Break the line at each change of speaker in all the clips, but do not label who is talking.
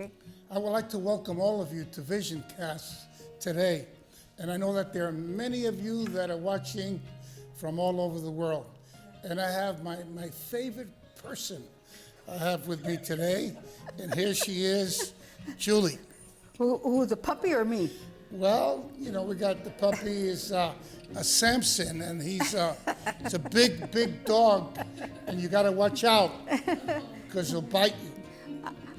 Okay.
I would like to welcome all of you to Vision Cast today. And I know that there are many of you that are watching from all over the world. And I have my favorite person I have with me today. And here she is, Julie.
Who, the puppy or me?
Well, you know, we got the puppy is a Samson, and he's a big dog, and you got to watch out because he'll bite you.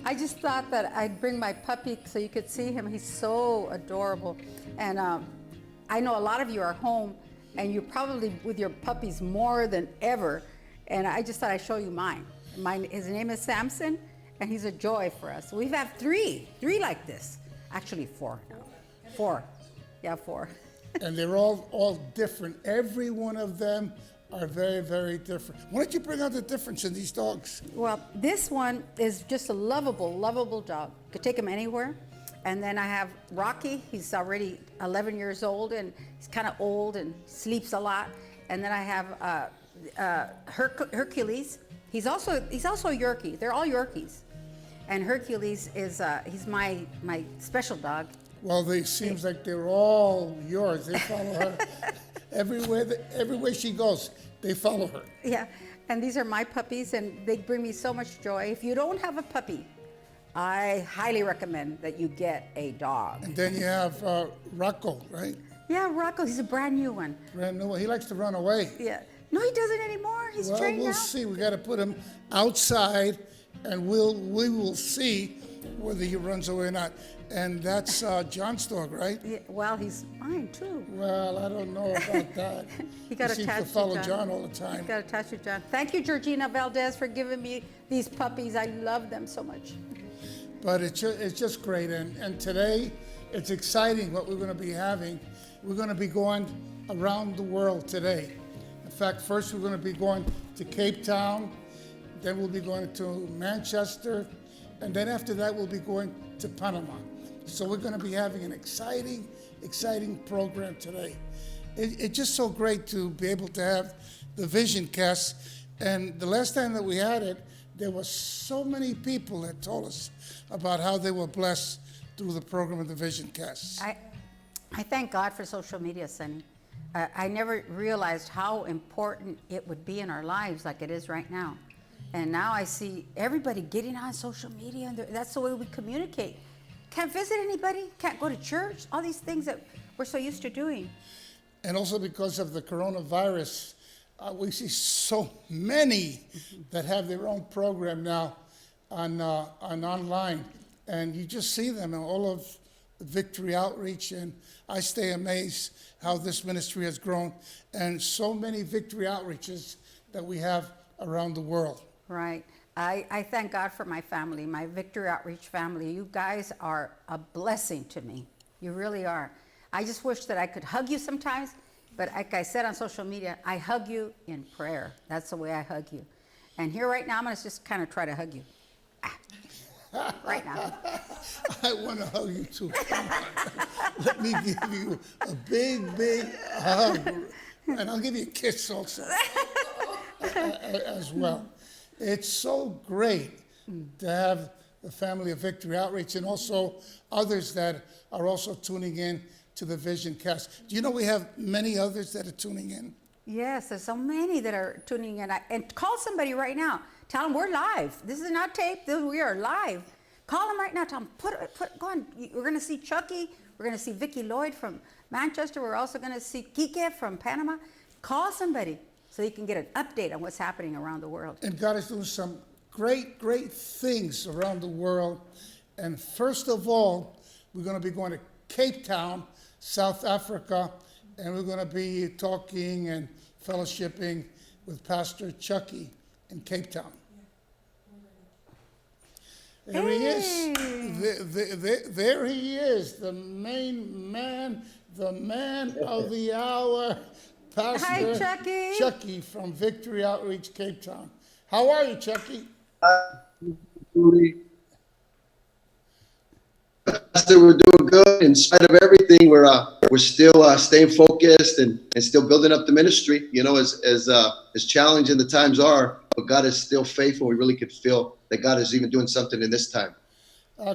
I just thought that I'd bring my puppy so you could see him. He's so adorable. And I know a lot of you are home, and you're probably with your puppies more than ever. And I just thought I'd show you mine. His name is Samson, and he's a joy for us. We've had three like this. Actually, four now. Four. Yeah, four.
And they're all different. Every one of them are very, very different. Why don't you bring out the difference in these dogs?
Well, this one is just a lovable dog. Could take him anywhere. And then I have Rocky. He's already 11 years old, and he's kind of old and sleeps a lot. And then I have Hercules. He's also a Yorkie. They're all Yorkies. And Hercules is he's my special dog.
Well, they seems like they're all yours. They follow her everywhere she goes. They follow her.
Yeah, and these are my puppies, and they bring me so much joy. If you don't have a puppy, I highly recommend that you get a dog.
And then you have Rocco, right?
Yeah, Rocco. He's a brand new one.
Brand new one. He likes to run away.
Yeah. No, he doesn't anymore. He's trained now.
Well, we'll see. We got to put him outside, and we will see whether he runs away or not. And that's John's dog, right?
Yeah, well, he's mine too.
Well, I don't know about that.
He got
seems
attached
to follow
to
John all the time.
He got attached to John. Thank you, Georgina Valdez, for giving me these puppies. I love them so much.
But it's just great. And today, it's exciting what we're going to be having. We're going to be going around the world today. In fact, first we're going to be going to Cape Town. Then we'll be going to Manchester. And then after that, we'll be going to Panama. So we're going to be having an exciting program today. It's just so great to be able to have the Vision Cast. And the last time that we had it, there were so many people that told us about how they were blessed through the program of the Vision Cast.
I thank God for social media, Sonny. I never realized how important it would be in our lives like it is right now. And now I see everybody getting on social media, and that's the way we communicate. Can't visit anybody, can't go to church, all these things that we're so used to doing.
And also because of the coronavirus, we see so many that have their own program now on online. And you just see them in all of Victory Outreach, and I stay amazed how this ministry has grown, and so many Victory Outreaches that we have around the world.
Right. I thank God for my family, my Victory Outreach family. You guys are a blessing to me. You really are. I just wish that I could hug you sometimes, but like I said on social media, I hug you in prayer. That's the way I hug you. And here right now, I'm going to just kind of try to hug you. Right now.
I want to hug you too. Let me give you a big hug. And I'll give you a kiss also as well. It's so great to have the family of Victory Outreach and also others that are also tuning in to the Vision Cast. Do you know we have many others that are tuning in?
Yes, there's so many that are tuning in. And call somebody right now. Tell them we're live. This is not taped. We are live. Call them right now. Tell them, go on. We're going to see Chucky. We're going to see Vicky Lloyd from Manchester. We're also going to see Kike from Panama. Call somebody so you can get an update on what's happening around the world.
And God is doing some great things around the world. And first of all, we're going to be going to Cape Town, South Africa, and we're going to be talking and fellowshipping with Pastor Chucky in Cape Town. There he is. There he is, the main man, the man of the hour, Pastor
Hi, Chucky.
Chucky from Victory Outreach, Cape Town. How are you, Chucky?
Pastor, we're doing good. In spite of everything, we're still staying focused and still building up the ministry. You know, as challenging the times are, but God is still faithful. We really could feel that God is even doing something in this time.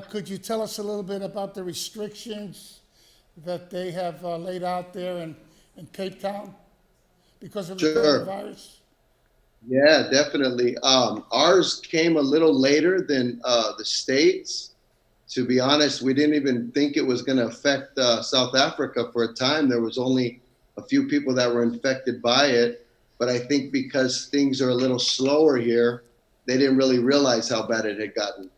Could you tell us a little bit about the restrictions that they have laid out there in Cape Town because of the
Sure.
coronavirus?
Yeah, definitely. Ours came a little later than the States. To be honest, we didn't even think it was going to affect South Africa for a time. There was only a few people that were infected by it. But I think because things are a little slower here, they didn't really realize how bad it had gotten.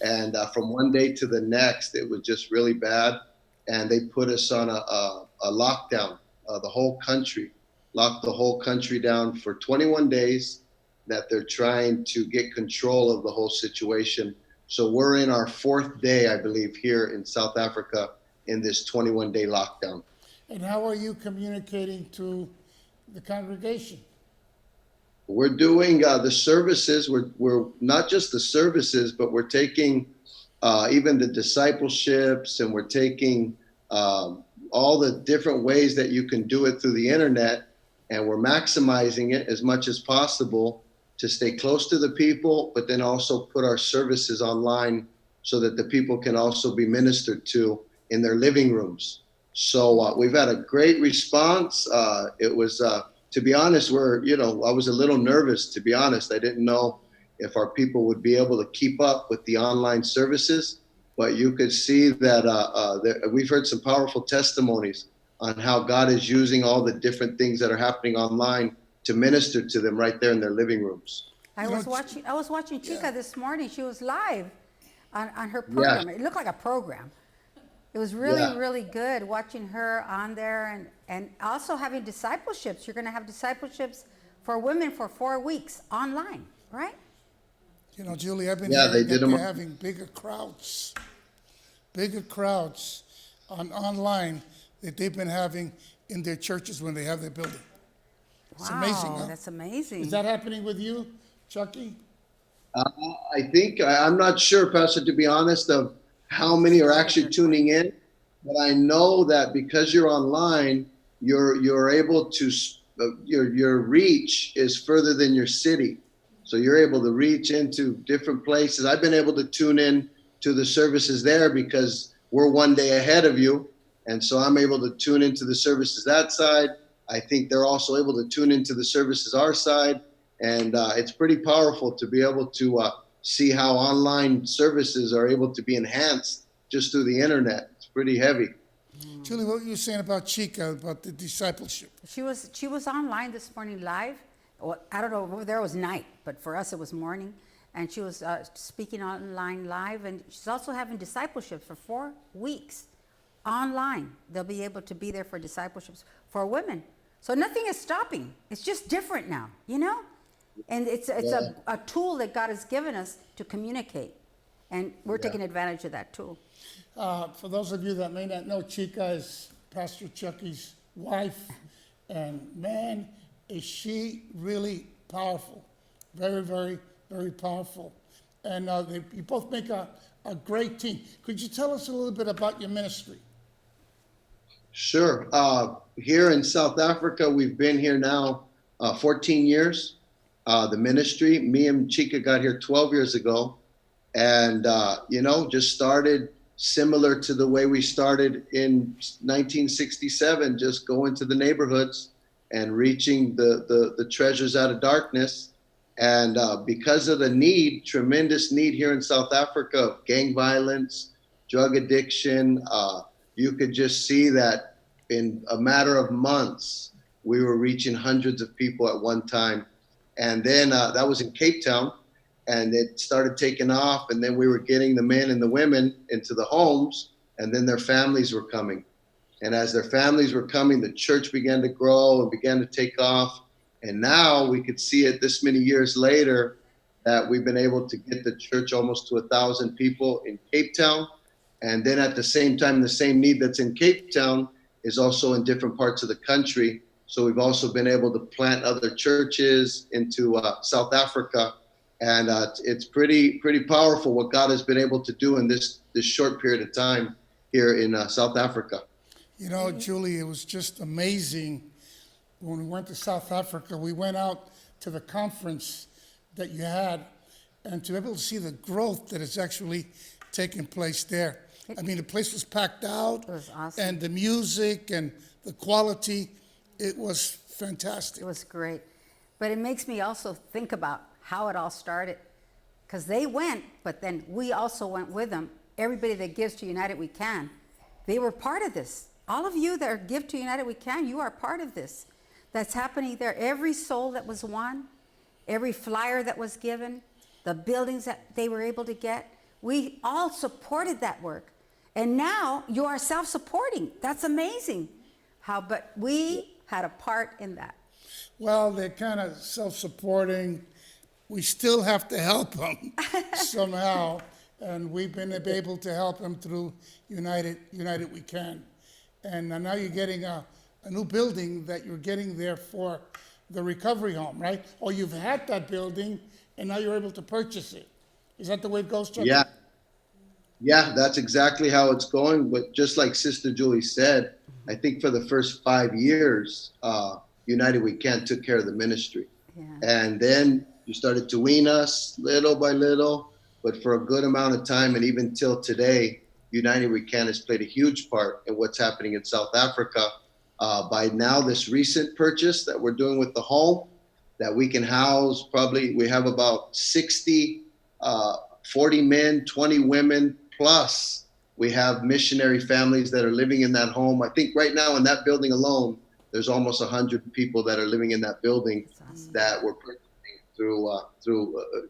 And from one day to the next, it was just really bad. And they put us on a lockdown, the whole country, locked the whole country down for 21 days, that they're trying to get control of the whole situation. So we're in our fourth day, I believe, here in South Africa in this 21-day lockdown.
And how are you communicating to the congregation?
We're doing the services. We're not just the services, but we're taking even the discipleships, and we're taking all the different ways that you can do it through the internet, and we're maximizing it as much as possible to stay close to the people, but then also put our services online so that the people can also be ministered to in their living rooms. So we've had a great response. It was, to be honest, I was a little nervous, to be honest. I didn't know if our people would be able to keep up with the online services, but you could see that we've heard some powerful testimonies on how God is using all the different things that are happening online to minister to them right there in their living rooms.
I was watching Chica this morning. She was live on her program. It looked like a program. It was really, really good watching her on there, and also having discipleships. You're going to have discipleships for women for 4 weeks online, right?
You know, Julie, I've been
they
hearing
did
that
them.
they're having bigger crowds online that they've been having in their churches when they have their building. It's amazing, huh?
That's amazing.
Is that happening with you, Chucky?
I think, I'm not sure, Pastor, to be honest, of how many are actually tuning in, but I know that because you're online, you're able to, your reach is further than your city. So you're able to reach into different places. I've been able to tune in to the services there because we're one day ahead of you. And so I'm able to tune into the services that side. I think they're also able to tune into the services our side. And it's pretty powerful to be able to see how online services are able to be enhanced just through the internet. It's pretty heavy.
Julie, what were you saying about Chica, about the discipleship?
She was online this morning live. Well, I don't know, over there it was night, but for us it was morning. And she was speaking online live, and she's also having discipleship for 4 weeks online. They'll be able to be there for discipleships for women. So nothing is stopping. It's just different now, you know? And it's a tool that God has given us to communicate. And we're taking advantage of that tool.
For those of you that may not know, Chica is Pastor Chucky's wife. And man, is she really powerful. Very, very, very powerful. And you both make a great team. Could you tell us a little bit about your ministry?
Sure. Here in South Africa, we've been here now 14 years. The ministry, me and Chica got here 12 years ago. And, just started similar to the way we started in 1967, just going to the neighborhoods and reaching the treasures out of darkness. And because of the need, tremendous need here in South Africa of gang violence, drug addiction, you could just see that in a matter of months, we were reaching hundreds of people at one time. And then that was in Cape Town, and it started taking off. And then we were getting the men and the women into the homes, and then their families were coming. And as their families were coming, the church began to grow and began to take off. And now we could see it this many years later that we've been able to get the church almost to 1,000 people in Cape Town. And then at the same time, the same need that's in Cape Town is also in different parts of the country. So we've also been able to plant other churches into South Africa. And it's pretty powerful what God has been able to do in this short period of time here in South Africa.
You know, Julie, it was just amazing. When we went to South Africa, we went out to the conference that you had, and to be able to see the growth that has actually taking place there. I mean, the place was packed out.
It was awesome.
And the music and the quality, it was fantastic.
It was great. But it makes me also think about how it all started. Because they went, but then we also went with them. Everybody that gives to United We Can, they were part of this. All of you that are give to United We Can, you are part of this. That's happening there. Every soul that was won, every flyer that was given, the buildings that they were able to get, we all supported that work. And now you are self-supporting. That's amazing. But we had a part in that.
Well, they're kind of self-supporting. We still have to help them somehow. And we've been able to help them through United We Can. And now you're getting a new building that you're getting there for the recovery home, right? Or you've had that building and now you're able to purchase it. Is that the way it goes, Chuck?
Yeah. Yeah, that's exactly how it's going. But just like Sister Julie said, I think for the first 5 years, United We Can took care of the ministry.
Yeah.
And then you started to wean us little by little, but for a good amount of time, and even till today, United We Can has played a huge part in what's happening in South Africa. By now, this recent purchase that we're doing with the home, that we can house probably, we have about 60, 40 men, 20 women, plus we have missionary families that are living in that home. I think right now in that building alone, there's almost 100 people that are living in that building that we're purchasing through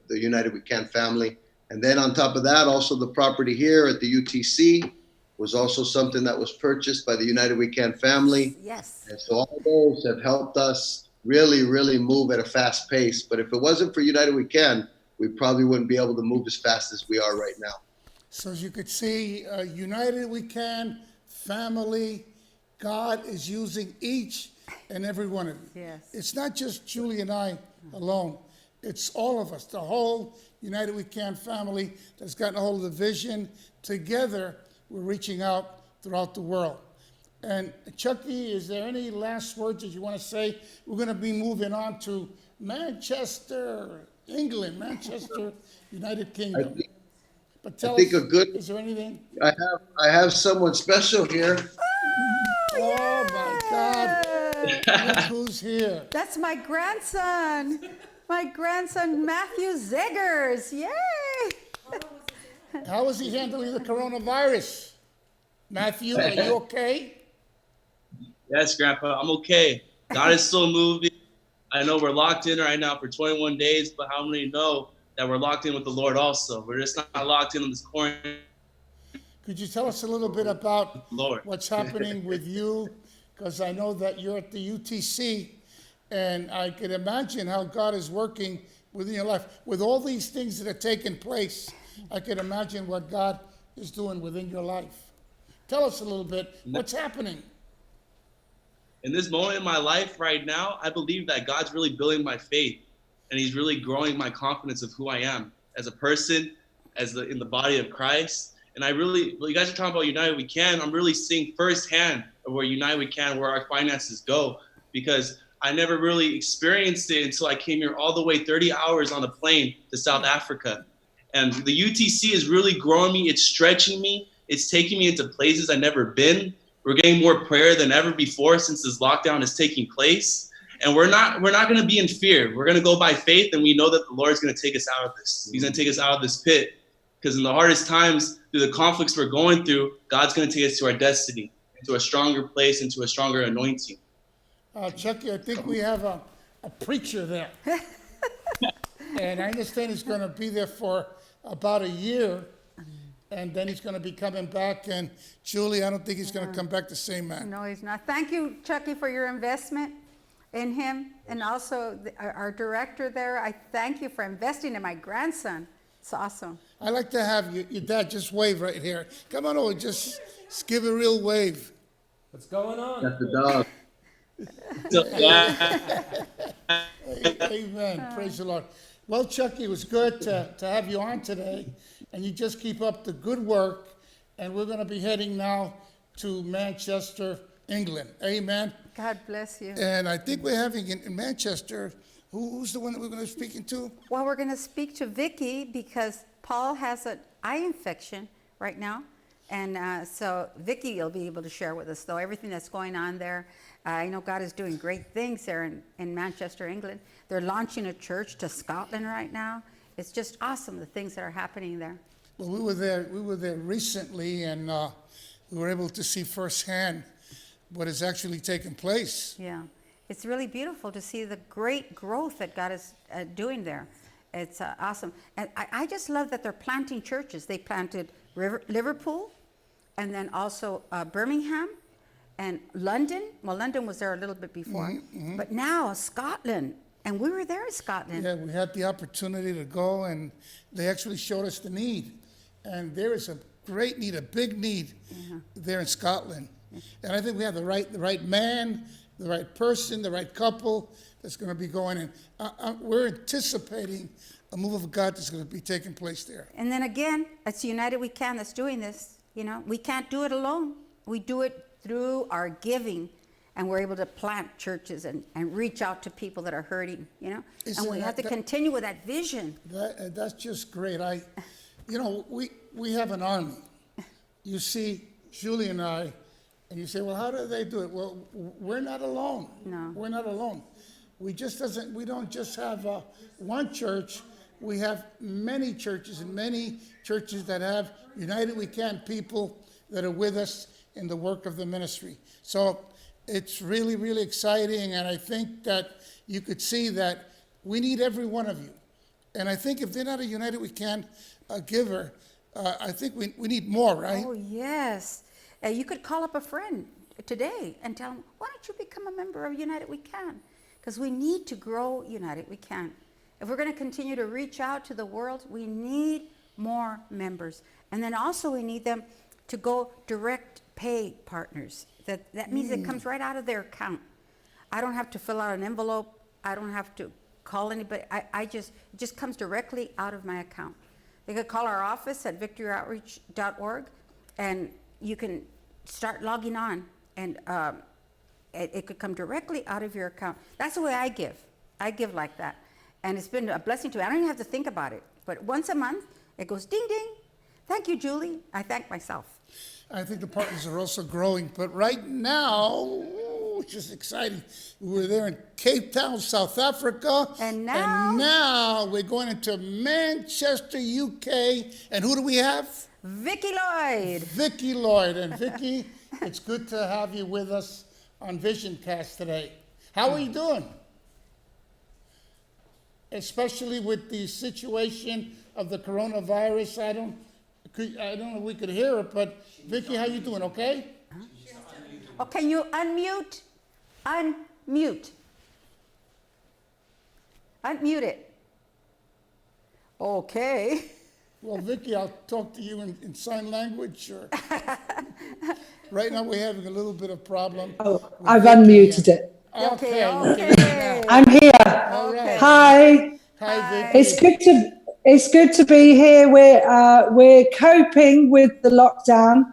the United We Can family. And then on top of that, also the property here at the UTC was also something that was purchased by the United We Can family.
Yes.
And so all those have helped us really, really move at a fast pace. But if it wasn't for United We Can, we probably wouldn't be able to move as fast as we are right now.
So as you could see, United We Can, family, God is using each and every one of you.
Yes.
It's not just Julie and I alone. It's all of us, the whole United We Can family that's gotten a hold of the vision. Together, we're reaching out throughout the world. And Chucky, is there any last words that you want to say? We're going to be moving on to Manchester, England, Manchester, United Kingdom. But tell us, is there anything?
I have someone special here.
Oh my God. Look who's here.
That's my grandson. My grandson, Matthew Zegers. Yay!
How is he handling the coronavirus? Matthew, are you okay?
Yes, Grandpa, I'm okay. God is still moving. I know we're locked in right now for 21 days, but how many know that we're locked in with the Lord also? We're just not locked in on this quarantine.
Could you tell us a little bit about
Lord.
what's happening with you? Because I know that you're at the UTC, and I could imagine how God is working within your life. With all these things that are taking place, I could imagine what God is doing within your life. Tell us a little bit, what's happening?
In this moment in my life right now, I believe that God's really building my faith, and he's really growing my confidence of who I am as a person, in the body of Christ. And you guys are talking about United We Can. I'm really seeing firsthand of where United We Can, where our finances go, because I never really experienced it until I came here all the way 30 hours on a plane to South Africa. And the UTC is really growing me. It's stretching me. It's taking me into places I've never been. We're getting more prayer than ever before since this lockdown is taking place. And we're not going to be in fear. We're going to go by faith, and we know that the Lord's going to take us out of this. He's going to take us out of this pit, because in the hardest times, through the conflicts we're going through, God's going to take us to our destiny, into a stronger place, into a stronger anointing.
Chucky, I think we have a preacher there. And I understand he's going to be there for about a year, and then he's going to be coming back. And Julie, I don't think he's going to come back the same man.
No, he's not. Thank you, Chucky, for your investment in him. And also our director there, I thank you for investing in my grandson. It's awesome.
I'd like to have your dad just wave right here. Come on over, just give a real wave.
What's going on?
That's the dog.
Amen. Praise the Lord. Well, Chucky, it was good to have you on today. And you just keep up the good work. And we're going to be heading now to Manchester, England. Amen.
God bless you.
And I think we're having in Manchester, who's the one that we're going to be speaking to?
Well, we're going to speak to Vicky because Paul has an eye infection right now. And so Vicki will be able to share with us, though, everything that's going on there. I know God is doing great things there in Manchester, England. They're launching a church to Scotland right now. It's just awesome, the things that are happening there.
Well, we were there recently, and we were able to see firsthand what is actually taking place.
Yeah, it's really beautiful to see the great growth that God is doing there. It's awesome. And I just love that they're planting churches. They planted Liverpool, and then also Birmingham and London. Well, London was there a little bit before, but now Scotland. And we were there in Scotland.
Yeah, we had the opportunity to go, and they actually showed us the need. And there is a great need, a big need there in Scotland. And I think we have the right man, the right person, the right couple that's going to be going in. We're anticipating a move of God that's going to be taking place there.
And then again, it's United We Can that's doing this. You know, we can't do it alone. We do it through our giving, and we're able to plant churches and reach out to people that are hurting, you know. And we have to continue with that vision.
That's just great. We have an army. You see Julie and I, and you say, well, how do they do it? Well, we're not alone.
No.
We're not alone. We don't just have one church. We have many churches, and many churches that have United We Can people that are with us in the work of the ministry. So it's really, really exciting, and I think that you could see that we need every one of you. And I think if they're not a United We Can giver, I think we need more, right?
Oh, yes. You could call up a friend today and tell them, why don't you become a member of United We Can? Because we need to grow United We Can. If we're going to continue to reach out to the world, we need more members. And then also we need them to go direct pay partners. That means it comes right out of their account. I don't have to fill out an envelope. I don't have to call anybody. It just comes directly out of my account. They could call our office at victoryoutreach.org, and you can start logging on, and it could come directly out of your account. That's the way I give. I give like that. And it's been a blessing to me. I don't even have to think about it. But once a month, it goes ding, ding. Thank you, Julie. I thank myself.
I think the partners are also growing. But right now, which is exciting, we were there in Cape Town, South Africa.
And now
we're going into Manchester, UK. And who do we have?
Vicki Lloyd.
Vicki Lloyd. And Vicki, it's good to have you with us on VisionCast today. How are you doing? Especially with the situation of the coronavirus. I don't know if we could hear it, but Vicki, how you doing? Okay?
Oh, can you unmute? Unmute. Unmute it. Okay.
Well, Vicki, I'll talk to you in sign language. Or right now we're having a little bit of problem.
Oh, I've unmuted it.
Okay.
I'm here.
All right.
Hi.
Hi, Vicki.
It's good to be here. We're coping with the lockdown.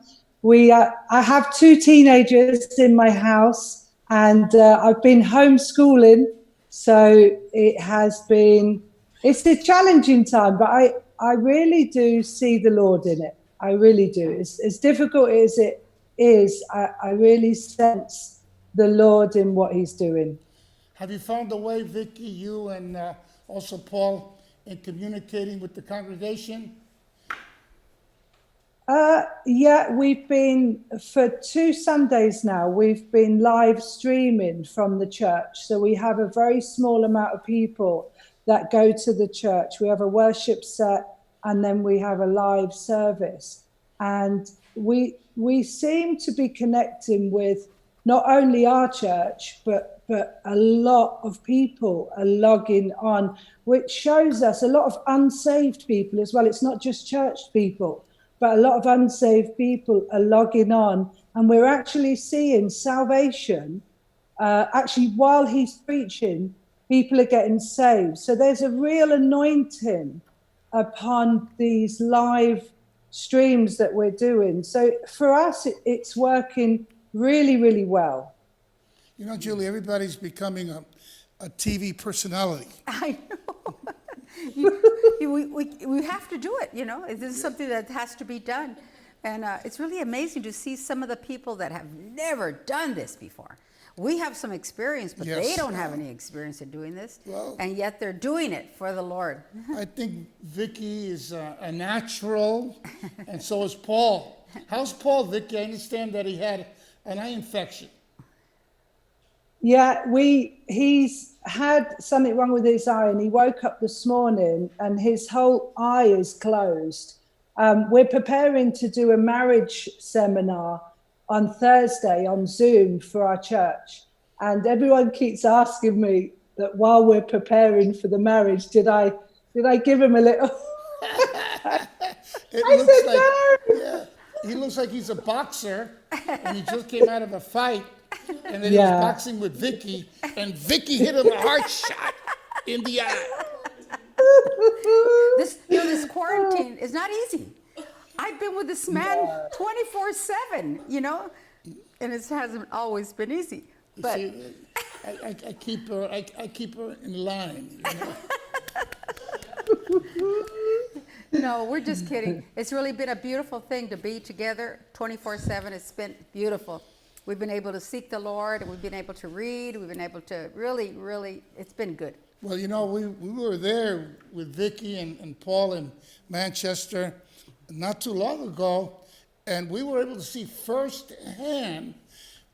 I have 2 teenagers in my house, and I've been homeschooling, so it's a challenging time, but I really do see the Lord in it. I really do. As difficult as it is, I really sense the Lord in what he's doing.
Have you found a way, Vicki, you and also Paul, in communicating with the congregation?
Yeah, we've been, for 2 Sundays now, we've been live streaming from the church. So we have a very small amount of people that go to the church. We have a worship set, and then we have a live service. And we seem to be connecting with not only our church, but a lot of people are logging on, which shows us a lot of unsaved people as well. It's not just church people, but a lot of unsaved people are logging on. And we're actually seeing salvation. Actually, while he's preaching, people are getting saved. So there's a real anointing upon these live streams that we're doing. So for us, it's working really, really well.
You know, Julie, everybody's becoming a TV personality.
I know. We have to do it, This is something that has to be done. And it's really amazing to see some of the people that have never done this before. We have some experience, but
Yes.
they don't have any experience in doing this.
Well-
And yet they're doing it for the Lord.
I think Vicky is a natural, and so is Paul. How's Paul, Vicky? I understand that he had an eye infection.
Yeah, he's had something wrong with his eye, and he woke up this morning and his whole eye is closed. We're preparing to do a marriage seminar on Thursday on Zoom for our church, and everyone keeps asking me that while we're preparing for the marriage, did I give him a little?
It
I
looks
said
like,
no.
yeah, he looks like he's a boxer, and he just came out of a fight, and then he was
Yeah.
boxing with Vicky, and Vicky hit him a hard shot in the eye.
This quarantine is not easy. I've been with this man 24/7, and it hasn't always been easy. But
See, I keep her in line.
no, we're just kidding. It's really been a beautiful thing to be together 24/7. It's been beautiful. We've been able to seek the Lord, and we've been able to read. We've been able to really, it's been good.
Well, we were there with Vicky and Paul in Manchester not too long ago, and we were able to see firsthand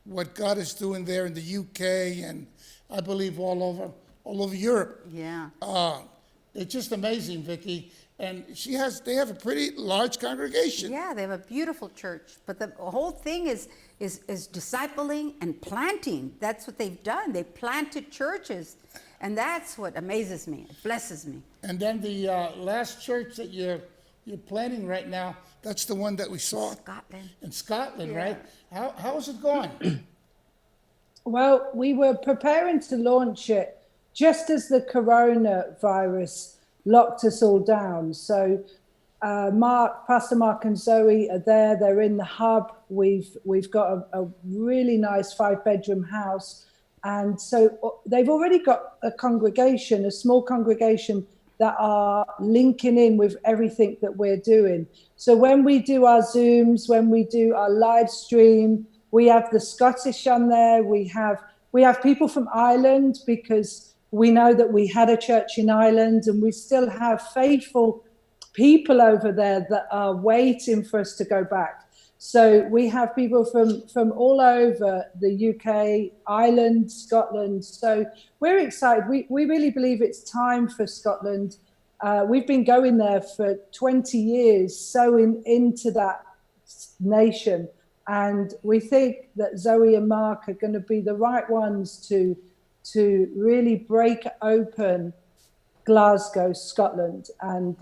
what God is doing there in the UK and I believe all over Europe.
Yeah.
It's just amazing, Vicky. And they have a pretty large congregation.
Yeah, they have a beautiful church, but the whole thing is discipling and planting. That's what they've done. They planted churches, and that's what amazes me. It blesses me.
And then the last church that you're planning right now, that's the one that we saw
Scotland.
in Scotland,
Yeah.
right? How is it going?
Well, we were preparing to launch it just as the coronavirus locked us all down. So Pastor Mark and Zoe are there. They're in the hub. We've got a really nice 5-bedroom house. And so they've already got a small congregation that are linking in with everything that we're doing. So when we do our Zooms, when we do our live stream, we have the Scottish on there. We have people from Ireland, because we know that we had a church in Ireland, and we still have faithful people over there that are waiting for us to go back. So we have people from all over the UK, Ireland, Scotland. So we're excited. We really believe it's time for Scotland. We've been going there for 20 years, sowing into that nation. And we think that Zoe and Mark are going to be the right ones to really break open Glasgow, Scotland. And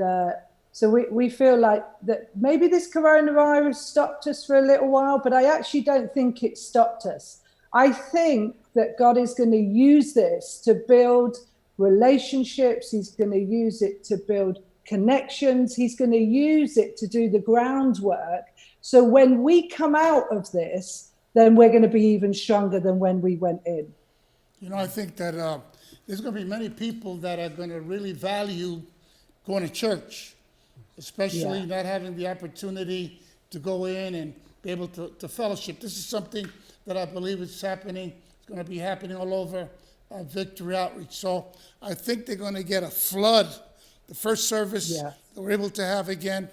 so we feel like that maybe this coronavirus stopped us for a little while, but I actually don't think it stopped us. I think that God is going to use this to build relationships. He's going to use it to build connections. He's going to use it to do the groundwork. So when we come out of this, then we're going to be even stronger than when we went in.
I think that there's going to be many people that are going to really value going to church, especially not having the opportunity to go in and be able to fellowship. This is something that I believe is happening. It's going to be happening all over Victory Outreach. So I think they're going to get a flood. The first service that we're able to have again,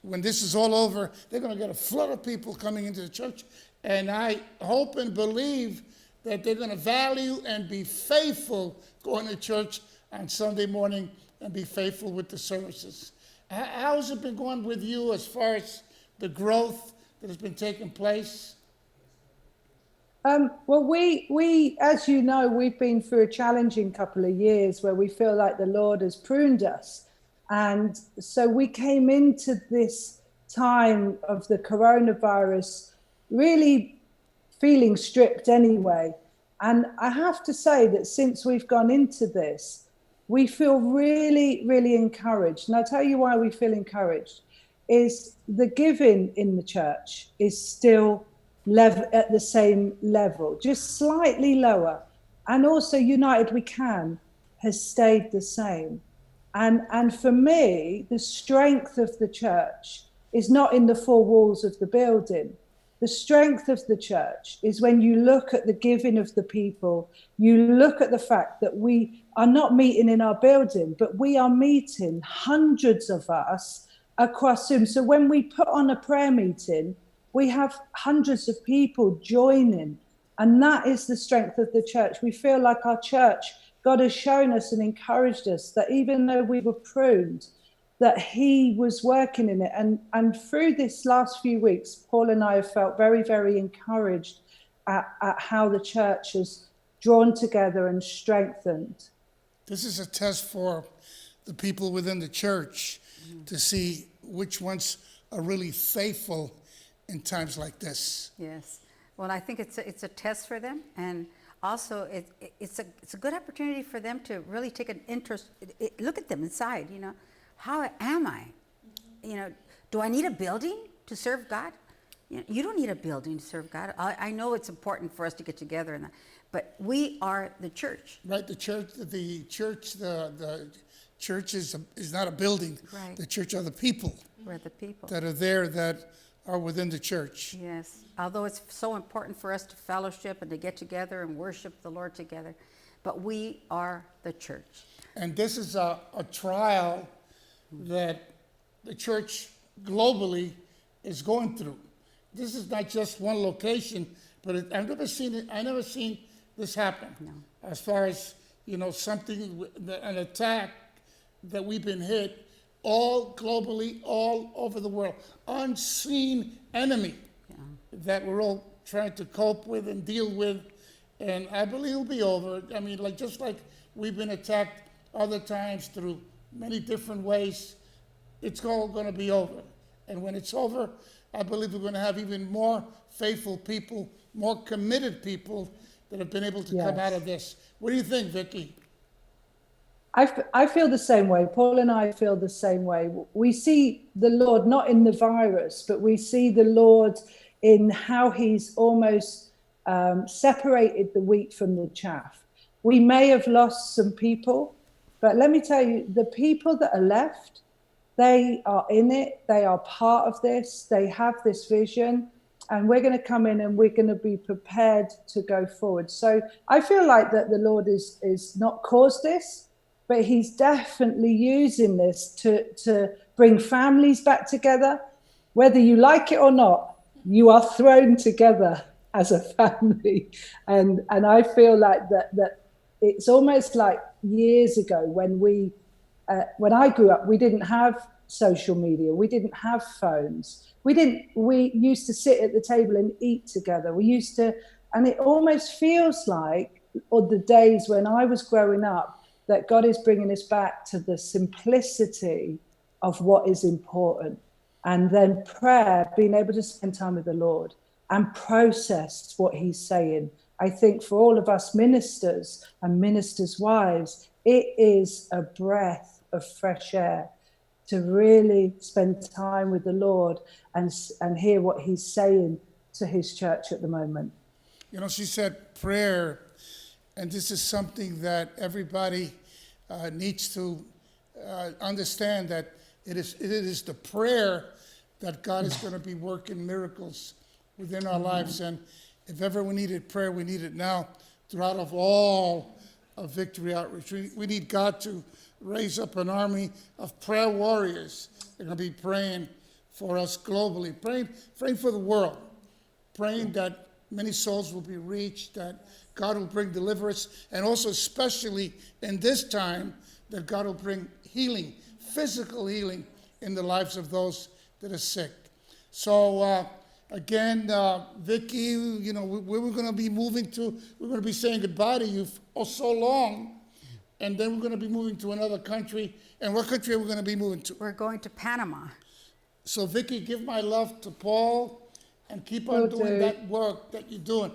when this is all over, they're going to get a flood of people coming into the church. And I hope and believe that they're going to value and be faithful going to church on Sunday morning and be faithful with the services. How has it been going with you as far as the growth that has been taking place?
Well, we, as you know, we've been through a challenging couple of years where we feel like the Lord has pruned us. And so we came into this time of the coronavirus really feeling stripped anyway. And I have to say that since we've gone into this, we feel really, really encouraged. And I'll tell you why we feel encouraged is the giving in the church is still at the same level, just slightly lower. And also United We Can has stayed the same. And for me, the strength of the church is not in the four walls of the building. The strength of the church is when you look at the giving of the people, you look at the fact that we are not meeting in our building, but we are meeting hundreds of us across Zoom. So when we put on a prayer meeting, we have hundreds of people joining. And that is the strength of the church. We feel like our church, God has shown us and encouraged us that even though we were pruned, that he was working in it. And through this last few weeks, Paul and I have felt very, very encouraged at how the church has drawn together and strengthened.
This is a test for the people within the church to see which ones are really faithful in times like this.
Yes. Well, I think it's a test for them, and also it's a good opportunity for them to really take an interest. Look at them inside, you know. How am I? You know, do I need a building to serve God? You don't need a building to serve God. I know it's important for us to get together, and but we are the church.
Right, the church is not a building.
Right.
The church are the people
We're the people.
that are there that are within the church.
Yes. Although it's so important for us to fellowship and to get together and worship the Lord together, but we are the church.
And this is a trial that the church globally is going through. This is not just one location, but I've never seen this happen.
No.
As far as, you know, an attack that we've been hit all globally, all over the world. Unseen enemy that we're all trying to cope with and deal with. And I believe it'll be over. I mean, just like we've been attacked other times through many different ways, it's all going to be over. And when it's over, I believe we're going to have even more faithful people, more committed people that have been able to come out of this. What do you think, Vicky?
I feel the same way. Paul and I feel the same way. We see the Lord not in the virus, but we see the Lord in how he's almost separated the wheat from the chaff. We may have lost some people, but let me tell you, the people that are left, they are in it. They are part of this. They have this vision, and we're going to come in and we're going to be prepared to go forward. So I feel like that the Lord is not caused this, but he's definitely using this to bring families back together. Whether you like it or not, you are thrown together as a family. And I feel like that it's almost like years ago when I grew up, we didn't have social media. We didn't have phones. We used to sit at the table and eat together. And it almost feels like, or the days when I was growing up, that God is bringing us back to the simplicity of what is important. And then prayer, being able to spend time with the Lord and process what he's saying. I think for all of us ministers and ministers' wives, it is a breath of fresh air to really spend time with the Lord and hear what he's saying to his church at the moment.
You know, she said prayer, and this is something that everybody needs to understand, that it is the prayer that God is going to be working miracles within our lives. And if ever we needed prayer, we need it now throughout of all of Victory Outreach. We need God to raise up an army of prayer warriors. They're going to be praying for us globally, praying for the world, praying that many souls will be reached, that God will bring deliverance, and also especially in this time, that God will bring healing, physical healing in the lives of those that are sick. So again, Vicky, you know, we're going to be saying goodbye to you for so long, and then we're going to be moving to another country. And what country are we going to be moving to?
We're going to Panama.
So Vicky, give my love to Paul, and keep on doing that work that you're doing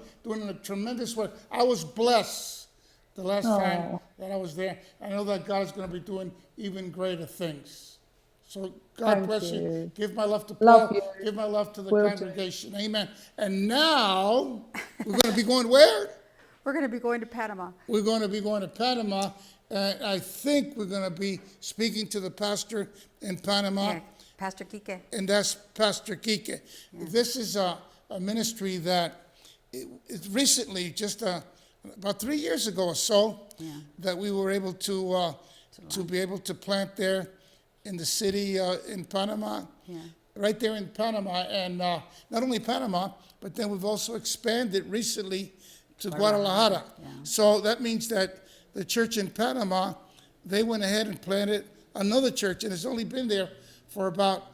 a tremendous work. I was blessed the last time that I was there. I know that God is going to be doing even greater things. So God bless you. Give my love to Paul. Give my love to the congregation. Amen. And now we're going to be going where?
We're going to be going to Panama.
We're going to be going to Panama. And I think we're going to be speaking to the pastor in Panama,
Yeah, Pastor Kike.
and that's Pastor Kike. This is a ministry that it recently, just about 3 years ago or so, that we were able to be able to plant there in the city in Panama, right there in Panama, and not only Panama, but then we've also expanded recently to Guadalajara. So that means that the church in Panama, they went ahead and planted another church, and it's only been there for about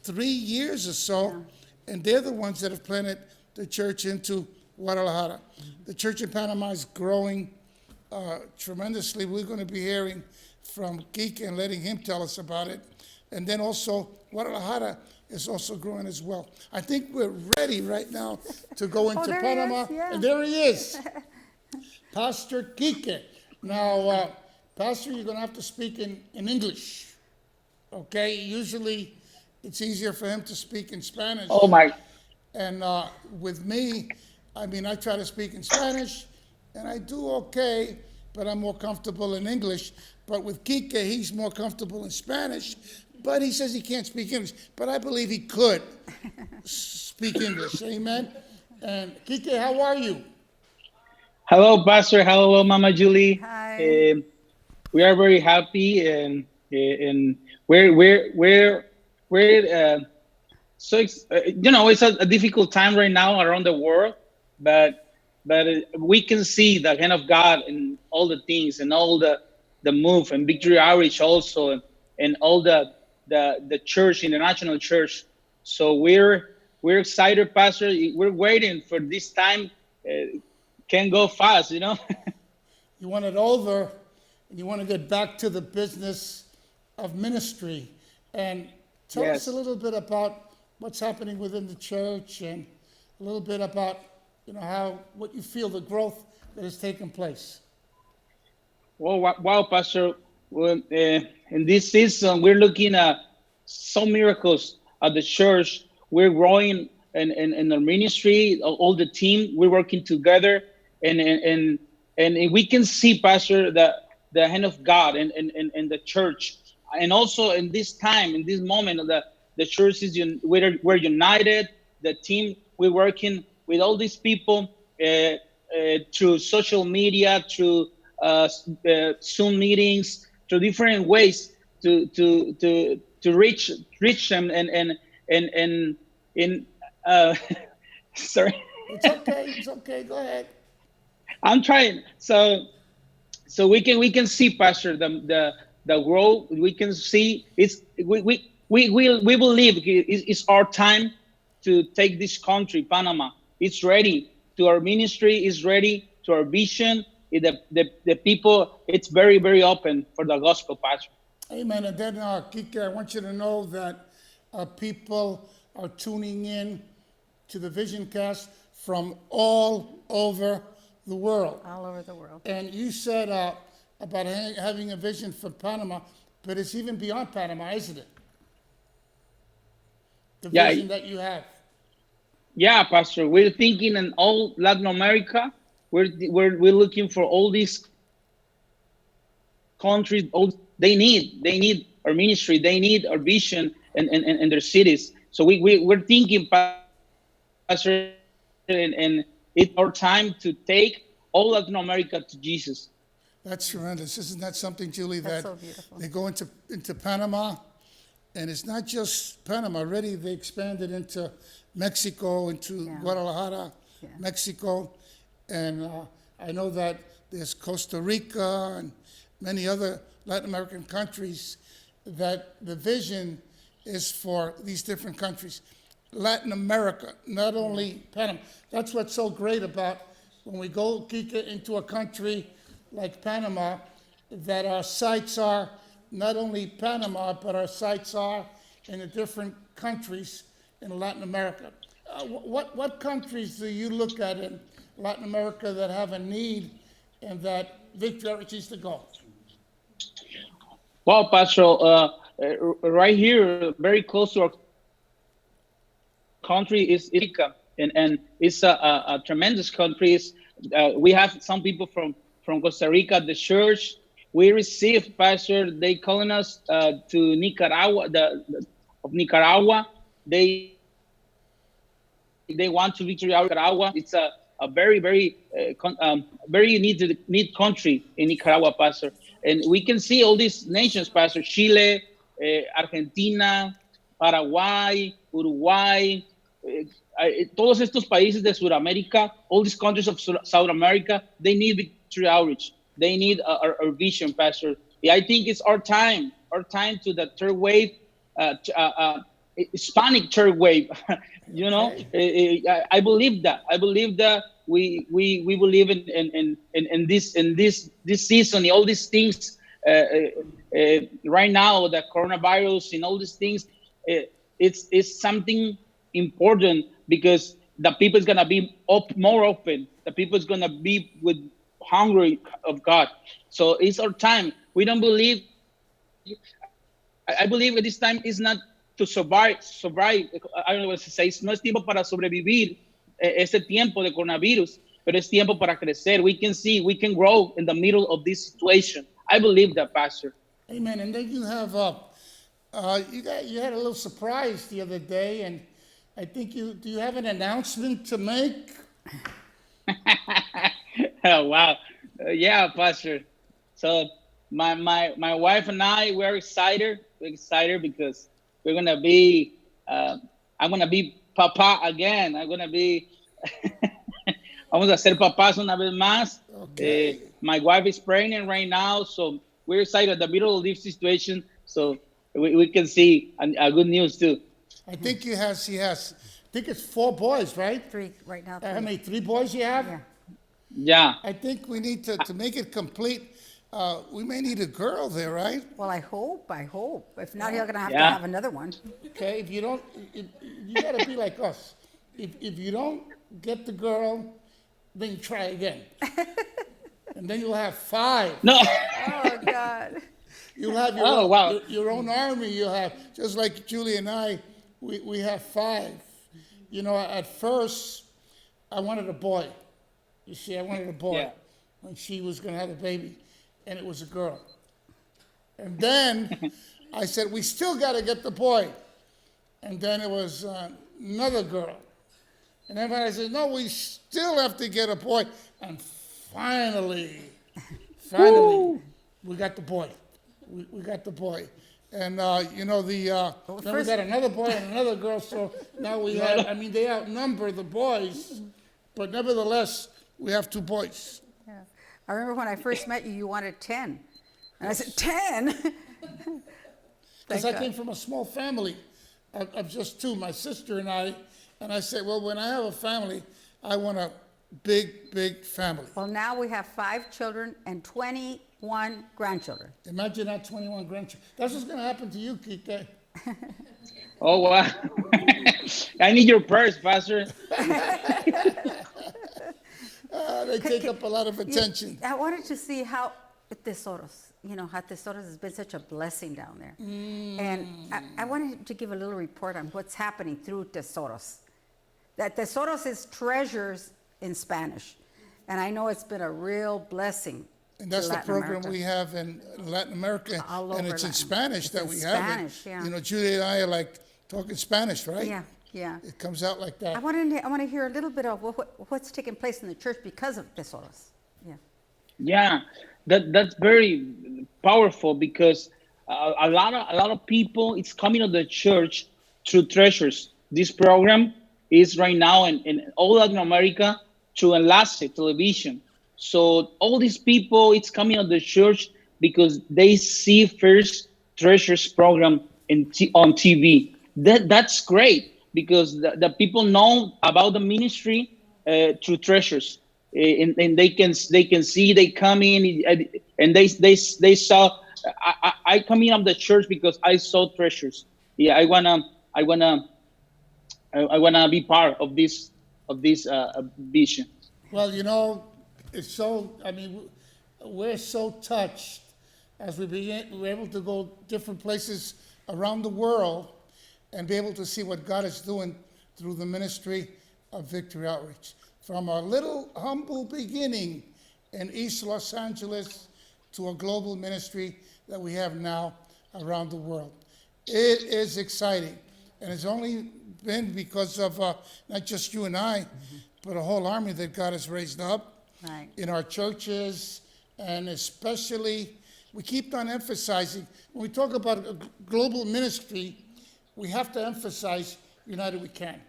3 years or so, and they're the ones that have planted the church into Guadalajara. The church in Panama is growing tremendously. We're going to be hearing from Kike and letting him tell us about it. And then also, Guadalajara is also growing as well. I think we're ready right now to go into
there he is,
Panama.
yeah.
And there he is, Pastor Kike. Now, Pastor, you're going to have to speak in English, okay? Usually, it's easier for him to speak in Spanish.
Oh my.
And with me, I mean, I try to speak in Spanish, and I do okay, but I'm more comfortable in English. But with Kike, he's more comfortable in Spanish, but he says he can't speak English. But I believe he could speak English, amen? And Kike, how are you?
Hello, Pastor. Hello, Mama Julie.
Hi.
We are very happy, and we're so it's a difficult time right now around the world, but we can see the hand of God in all the things and all the move, and Victory Outreach also, and all the church, international church. So we're excited, Pastor. We're waiting for this time. Can go fast, you know.
You want it over, and you want to get back to the business of ministry. And tell us a little bit about what's happening within the church, and a little bit about, what you feel the growth that has taken place.
Well, wow, Pastor. Well, in this season, we're looking at some miracles at the church. We're growing in our ministry, all the team. We're working together, and we can see, Pastor, the hand of God in the church, and also in this time, in this moment, the church is we're united. The team, we're working with all these people through social media, through Zoom meetings, through different ways to reach them and sorry.
It's okay. Go ahead.
I'm trying. So we can see, Pastor, the growth. We can see we believe it's our time to take this country, Panama. It's ready. To our ministry is ready. To our vision, the people. It's very, very open for the gospel, Pastor.
Amen. And then, Kike, I want you to know that people are tuning in to the Vision Cast from all over the world.
All over the world.
And you said about having a vision for Panama, but it's even beyond Panama, isn't it? The vision that you have.
Yeah, Pastor. We're thinking in all Latin America. We're looking for all these countries. They need our ministry. They need our vision in their cities. So we're thinking, Pastor, and it's our time to take all Latin America to Jesus.
That's tremendous. Isn't that something, Julie, that
so beautiful.
they go into Panama, and it's not just Panama. Already they expanded into Mexico, into Guadalajara, Mexico. And I know that there's Costa Rica and many other Latin American countries that the vision is for these different countries. Latin America, not only Panama. That's what's so great about when we go, Kike, into a country like Panama, that our sights are not only Panama, but our sights are in the different countries in Latin America. What countries do you look at in Latin America that have a need and that Victory Outreach needs to go?
Well, Pastor, right here, very close to our country is Rica, and it's a tremendous country. We have some people from Costa Rica, the church, We received, Pastor, they calling us to Nicaragua, of Nicaragua. They want to victory out Nicaragua. It's a very, very, very need country in Nicaragua, Pastor. And we can see all these nations, Pastor, Chile, Argentina, Paraguay, Uruguay, todos estos países de Sudamérica, all these countries of South America, they need victory outreach. They need our vision, Pastor. Yeah, I think it's our time to the third wave, Hispanic third wave. You know, I believe that. I believe that we believe in this season, all these things right now, the coronavirus and all these things. It's something important because the people is gonna be more open. The people is gonna be with hungry of God. So it's our time. We don't believe. I believe at this time is not to survive. I don't know what to say. No es tiempo para sobrevivir ese tiempo de coronavirus, pero es tiempo para crecer. We can grow in the middle of this situation. I believe that, Pastor.
Amen. And then you have you had a little surprise the other day, and I think do you have an announcement to make?
Oh, wow. Yeah, Pastor. So my wife and I, we're excited. We're excited because we're gonna be. I'm gonna be papa again. I'm gonna be. Vamos a ser papás una vez más.
Okay.
My wife is pregnant right now, so we're excited at the middle of this situation. So we can see a good news too.
I think she has. I think it's 4 boys, right?
3 right now.
How
3.
many? 3 boys you have?
Yeah.
Yeah.
I think we need to make it complete. We may need a girl there, right?
Well, I hope. If not, you're gonna have to
Yeah.
have another one.
Okay. If you don't, you got to be like us. If you don't get the girl, then you try again, and then you'll have 5.
No.
Oh God.
You'll have your own army. You'll have, just like Julie and I, we have 5. You know, at first, I wanted a boy. You see, I wanted a boy
Yeah.
when she was going to have a baby, and it was a girl. And then I said, we still got to get the boy. And then it was another girl. And then I said, no, we still have to get a boy. And finally, we got the boy. We got the boy. And, you know, then we got another boy and another girl. So now we have, I mean, they outnumber the boys. But nevertheless, we have 2 boys.
Yeah. I remember when I first met you, you wanted 10, and I said 10.
Because I came from a small family of just 2, my sister and I. And I said, well, when I have a family, I want a big, big family.
Well, now we have 5 children and 21 grandchildren.
Imagine that, 21 grandchildren. That's what's going to happen to you, Kike.
Oh, wow. I need your purse, Pastor.
They take up a lot of attention.
I wanted to see how Tesoros, how Tesoros has been such a blessing down there. And I wanted to give a little report on what's happening through Tesoros. That Tesoros is treasures in Spanish. And I know it's been a real blessing.
And that's
to
the
Latin
program
America.
we have in Latin America.
All
And
over
it's in
Latin.
Spanish
It's
that
in
we have
Spanish,
it.
yeah.
You know, Julie and I are like talking Spanish, right?
Yeah.
It comes out like that.
I want to hear a little bit of what's taking place in the church because of Tesoros.
Yeah, that's very powerful because a lot of people it's coming to the church through treasures. This program is right now in all Latin America through Enlace television. So all these people it's coming to the church because they see first treasures program on TV. That's great because the people know about the ministry through treasures. And they can see they come in and they saw I come in of the church because I saw treasures. Yeah, I wanna be part of this vision.
Well, you know, it's so, I mean, we're so touched as we're able to go different places around the world and be able to see what God is doing through the ministry of Victory Outreach. From a little humble beginning in East Los Angeles, to a global ministry that we have now around the world. It is exciting, and it's only been because of not just you and I, but a whole army that God has raised up
Right.
in our churches, and especially, we keep on emphasizing, when we talk about a global ministry, we have to emphasize United We Can,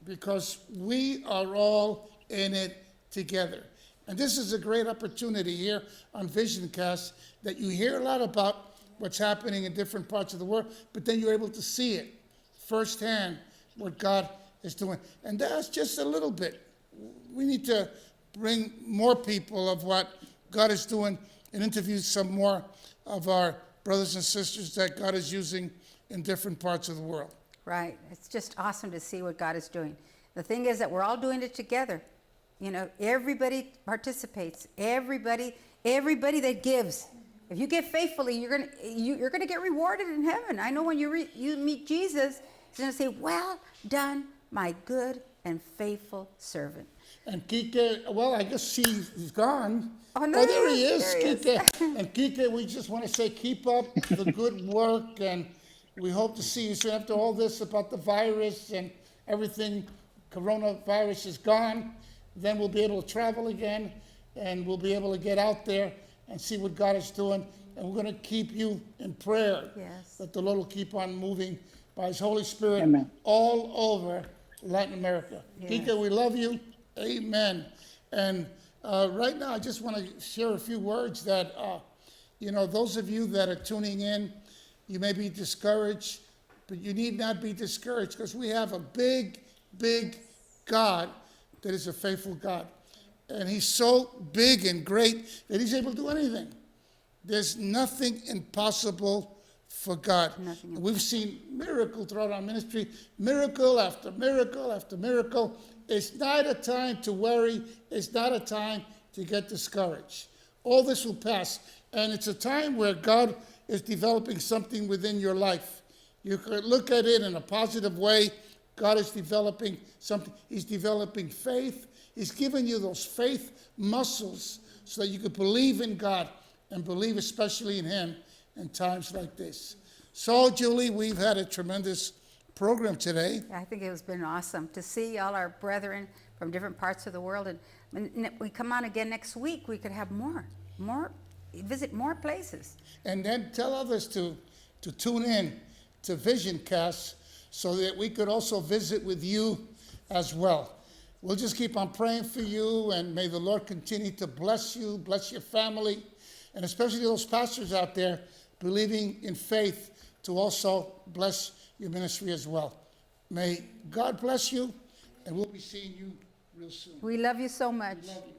because we are all in it together. And this is a great opportunity here on VisionCast that you hear a lot about what's happening in different parts of the world, but then you're able to see it firsthand, what God is doing. And that's just a little bit. We need to bring more people of what God is doing and interview some more of our brothers and sisters that God is using in different parts of the world.
Right. It's just awesome to see what God is doing. The thing is that we're all doing it together. You know, everybody participates. Everybody that gives. If you give faithfully, you're gonna get rewarded in heaven. I know when you meet Jesus, he's gonna say, "Well done, my good and faithful servant."
And Kike, well, I guess he's gone.
Oh, no,
there he is,
there he is.
Kike. And Kike, we just want to say keep up the good work, and we hope to see you soon. After all this about the virus and everything, coronavirus is gone, then we'll be able to travel again, and we'll be able to get out there and see what God is doing. And we're going to keep you in prayer,
Yes.
that the Lord will keep on moving by His Holy Spirit
Amen.
all over Latin America.
Yes.
Kike, we love you. Amen. And right now, I just want to share a few words that, those of you that are tuning in, you may be discouraged, but you need not be discouraged, because we have a big, big God that is a faithful God. And He's so big and great that He's able to do anything. There's nothing impossible for God.
Nothing
We've seen miracle throughout our ministry, miracle after miracle after miracle. It's not a time to worry. It's not a time to get discouraged. All this will pass. And it's a time where God is developing something within your life. You could look at it in a positive way. God is developing something. He's developing faith. He's giving you those faith muscles so that you could believe in God and believe especially in Him in times like this. So, Julie, we've had a tremendous program today.
I think it has been awesome to see all our brethren from different parts of the world. And when we come on again next week, we could have visit more places.
And then tell others to tune in to VisionCast so that we could also visit with you as well. We'll just keep on praying for you, and may the Lord continue to bless you, bless your family, and especially those pastors out there believing in faith to also bless your ministry as well. May God bless you, and we'll be seeing you real soon.
We love you so much.
Love you.